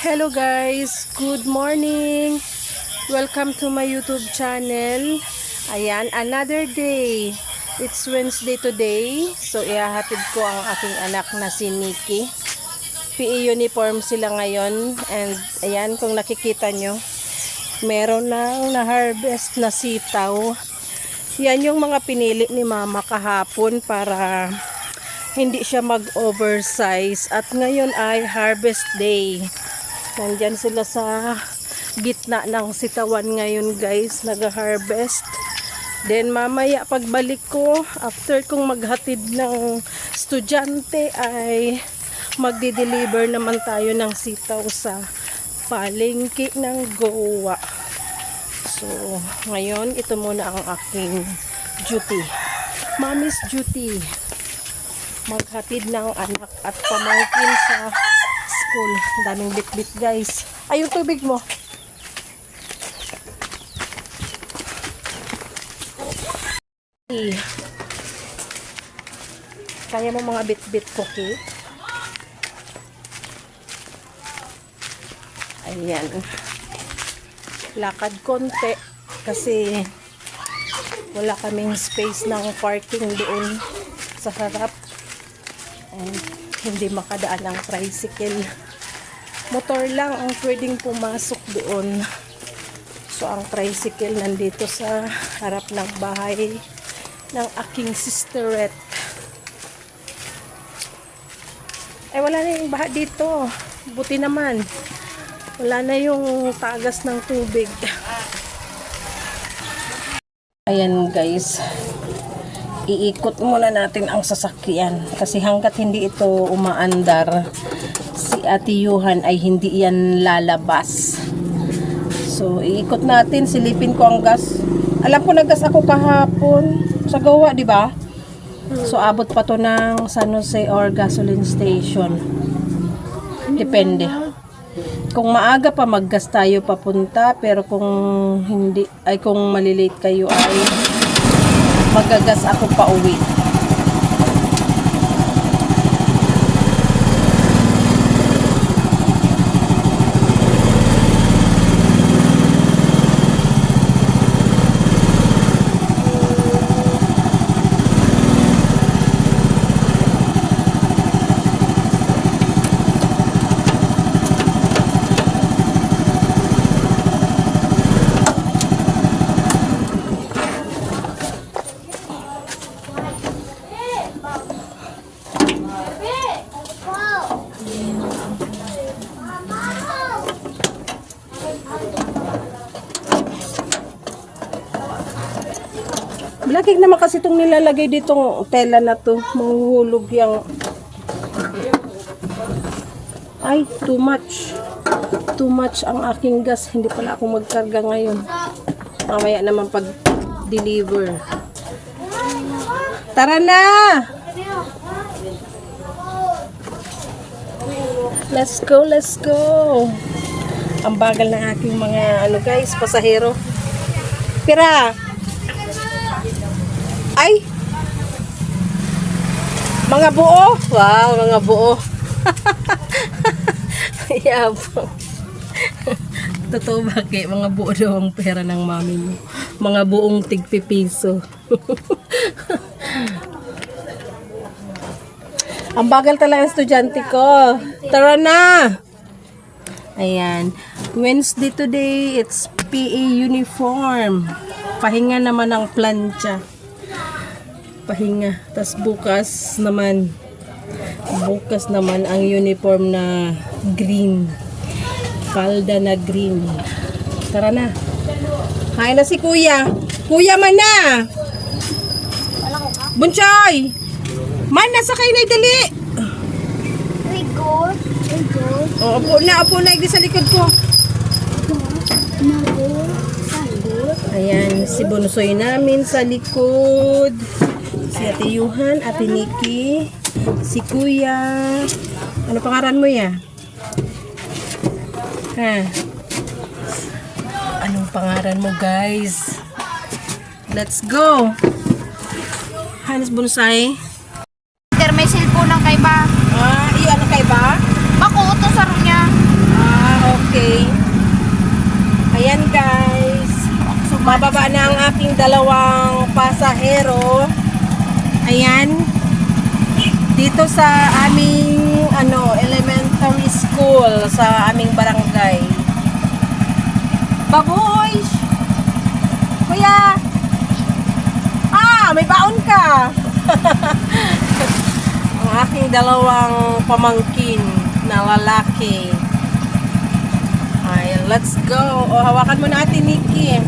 Hello guys, good morning. Welcome to my YouTube channel. Ayan, another day. It's Wednesday today. So ihahatid ko ang aking anak na si Nikki. PE uniform sila ngayon. And ayan, kung nakikita nyo, meron nang na-harvest na sitaw. Yan yung mga pinili ni mama kahapon para hindi siya mag-oversize. At ngayon ay harvest day. Nandyan sila sa gitna ng sitawan ngayon guys, nag-harvest. Then mamaya pagbalik ko, after kong maghatid ng estudyante, ay magdi-deliver naman tayo ng sitaw sa palengke ng Goa. So ngayon, ito muna ang aking duty. Mommy's duty. Maghatid ng anak at pamangkin sa school. Daming bit-bit guys. Ay, yung tubig mo. Kaya mo mga bit-bit cookie. Ayan. Lakad konti kasi wala kaming space ng parking doon sa harap. And hindi makadaan ang tricycle. Motor lang ang pwedeng pumasok doon. So ang tricycle nandito sa harap ng bahay ng aking sisterette. Ay wala na yung baha dito. Buti naman. Wala na yung tagas ng tubig. Ayan guys. Iikot muna natin ang sasakyan kasi hanggat hindi ito umaandar, si Ate Yuhan ay hindi yan lalabas. So iikot natin, silipin ko ang gas. Alam ko naggas ako kahapon sa Goa, di ba? So abot pa to ng San Jose or gasoline station. Depende. Kung maaga pa maggas tayo papunta, pero kung hindi ay kung malilate kayo ay magagas ako pa uwi. Malakig naman kasi itong nilalagay ditong tela na to. Mahuhulog yung... Ay, too much. Too much ang aking gas. Hindi pala ako magkarga ngayon. Mamaya naman pag-deliver. Tara na! Let's go, let's go! Ang bagal ng aking mga ano guys, pasahero. Pira! Ay! Mga buo! Wow, mga buo! Yabang. Totoo ba kay mga buo daw ang pera ng mami mo? Mga buong tig-pipiso. Ang bagal talaga ang estudyante ko. Tara na! Ayan. Wednesday today, it's PE uniform. Pahinga naman ang plancha. Pahinga. Tas bukas naman ang uniform na green. Palda na green. Tara na. Hay na si kuya. Kuya man na. Bunchoy. Man na sakay na dali. Oh, upo na sa likod ko. Ayan, si Bunsoy namin sa likod. Si Ate Yuhan, Ate Nikki, si Kuya. Ano pangalan mo ya? Ha? Anong pangalan mo guys? Let's go! Hanes Bonsai. May cellphone lang kay ba? Ano kay ba? Bako, ito sa room niya. Bumababa na ang aking dalawang pasahero. Ayan. Dito sa aming elementary school sa aming barangay. Baboy! Kuya! May baon ka! Ang aking dalawang pamangkin na lalaki. Ay, let's go. O, hawakan mo natin, Nikki.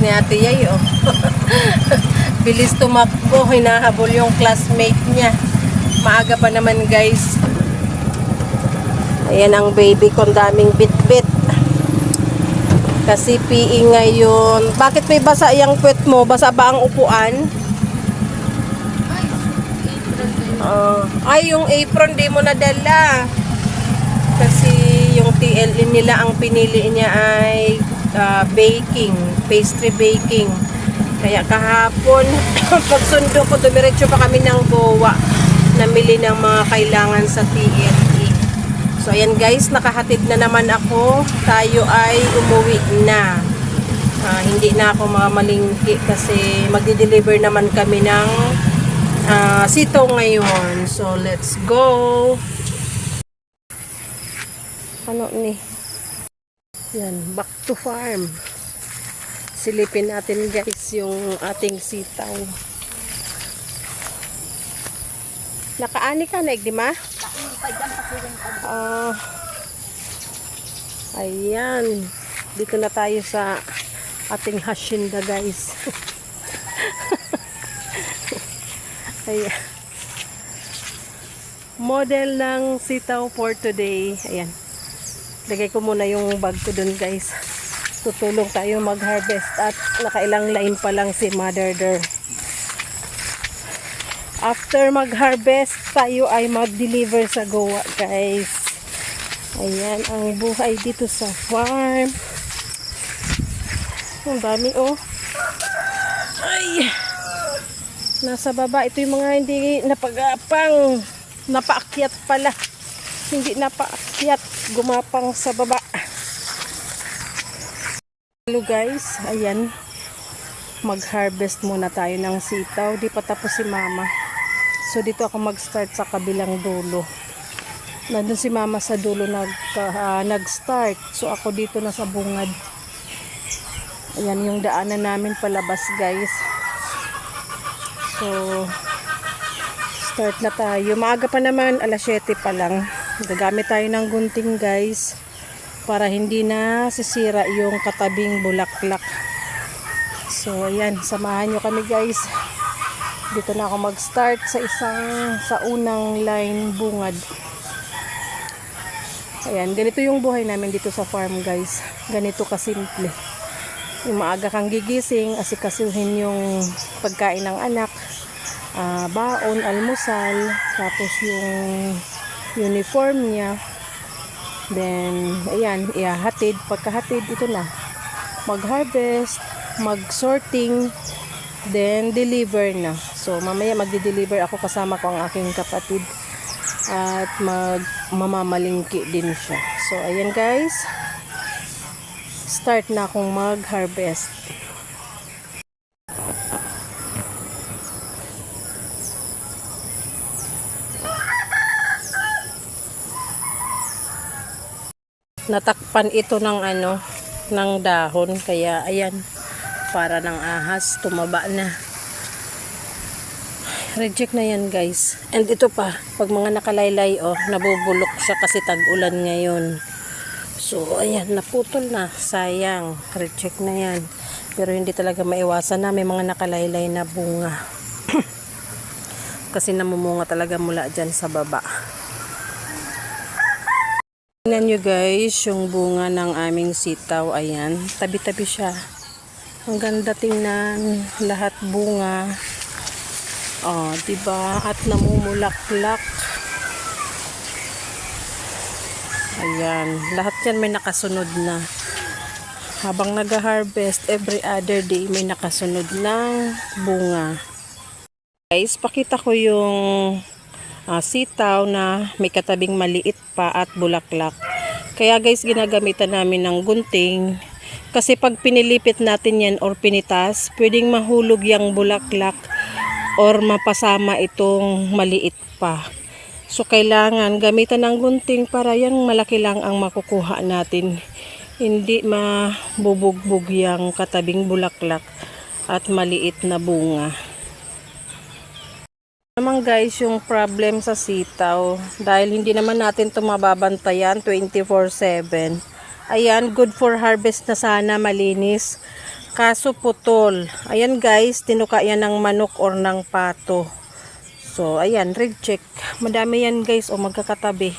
Ni Ate Yay, oh. Bilis tumakbo, hinahabol yung classmate niya. Maaga pa naman, guys. Ayan ang baby ko, daming bit-bit. Kasi PE ngayon. Bakit may basa yung puwet mo? Basa ba ang upuan? Yung apron di mo nadala. Kasi yung TLE nila, ang pinili niya ay baking, pastry baking. Kaya kahapon pagsundo ko, dumiretso pa kami ng Goa, namili ng mga kailangan sa TLE. So ayan guys, nakahatid na naman ako. Tayo ay umuwi na. Hindi na ako mamalingki kasi magdi-deliver naman kami ng sitaw ngayon. So let's go. Ano ni? Yan, back to farm. Silipin natin guys yung ating sitaw. Nakaani ka na, di ma? Ayan. Dito na tayo sa ating hacienda guys. Ayan. Model ng sitaw for today. Ayan. Lagay ko muna yung bag ko dun guys. Tutulong tayo mag-harvest at nakailang line pa lang si Mother Der. After mag-harvest tayo ay mag-deliver sa Goa guys. Ayan ang buhay dito sa farm. Ang dami oh. Ay! Nasa baba. Ito yung mga hindi napagapang. Napaakyat pala. Hindi napaakyat, gumapang sa baba. Hello guys, ayan, mag-harvest muna tayo ng sitaw. Di pa tapos si mama, so dito ako mag-start sa kabilang dulo. Nandun si mama sa dulo nag-start, so ako dito na sa bungad. Ayan yung daanan namin palabas guys. So start na tayo. Maaga pa naman, alas 7 pa lang. Gagamit tayo ng gunting guys para hindi na sisira yung katabing bulaklak. So ayan, samahan nyo kami guys. Dito na ako mag-start sa unang line bungad. Ayan, ganito yung buhay namin dito sa farm guys. Ganito kasimple. Yung maaga kang gigising, asikasuhin yung pagkain ng anak, baon, almusal, tapos yung uniform niya. Then ayan, ihahatid. Pagkahatid, ito na, mag-harvest, mag-sorting, then deliver na. So mamaya magde-deliver ako, kasama ko ang aking kapatid at mamamalingki din siya. So ayan guys, start na akong mag-harvest. natakpan ito ng ano, ng dahon. Kaya ayan, para ng ahas, tumaba na. Reject na yan guys. And ito pa, pag mga nakalaylay, oh, nabubulok siya kasi tag-ulan ngayon. So ayan, naputol na. Sayang, reject na yan. Pero hindi talaga maiwasan na may mga nakalaylay na bunga. Kasi namumunga talaga mula dyan sa baba. Tingnan nyo guys, yung bunga ng aming sitaw. Ayan, tabi-tabi siya. Ang ganda tingnan, lahat bunga. Oh, diba? At namumulaklak. Ayan, lahat yan may nakasunod na. Habang nag-harvest, every other day may nakasunod ng bunga. Guys, pakita ko yung sitaw na may katabing maliit pa at bulaklak. Kaya guys, ginagamitan namin ng gunting. Kasi pag pinilipit natin yan or pinitas, pwedeng mahulog yung bulaklak or mapasama itong maliit pa. So kailangan gamitan ng gunting para yan malaki lang ang makukuha natin. Hindi mabubugbog yung katabing bulaklak at maliit na bunga. Naman guys, yung problem sa sitaw, dahil hindi naman natin ito mababantayan 24/7. Ayan, good for harvest na sana, malinis. Kaso putol. Ayan guys, tinuka yan ng manok or ng pato. So, ayan, reject. Madami yan guys, o magkakatabi.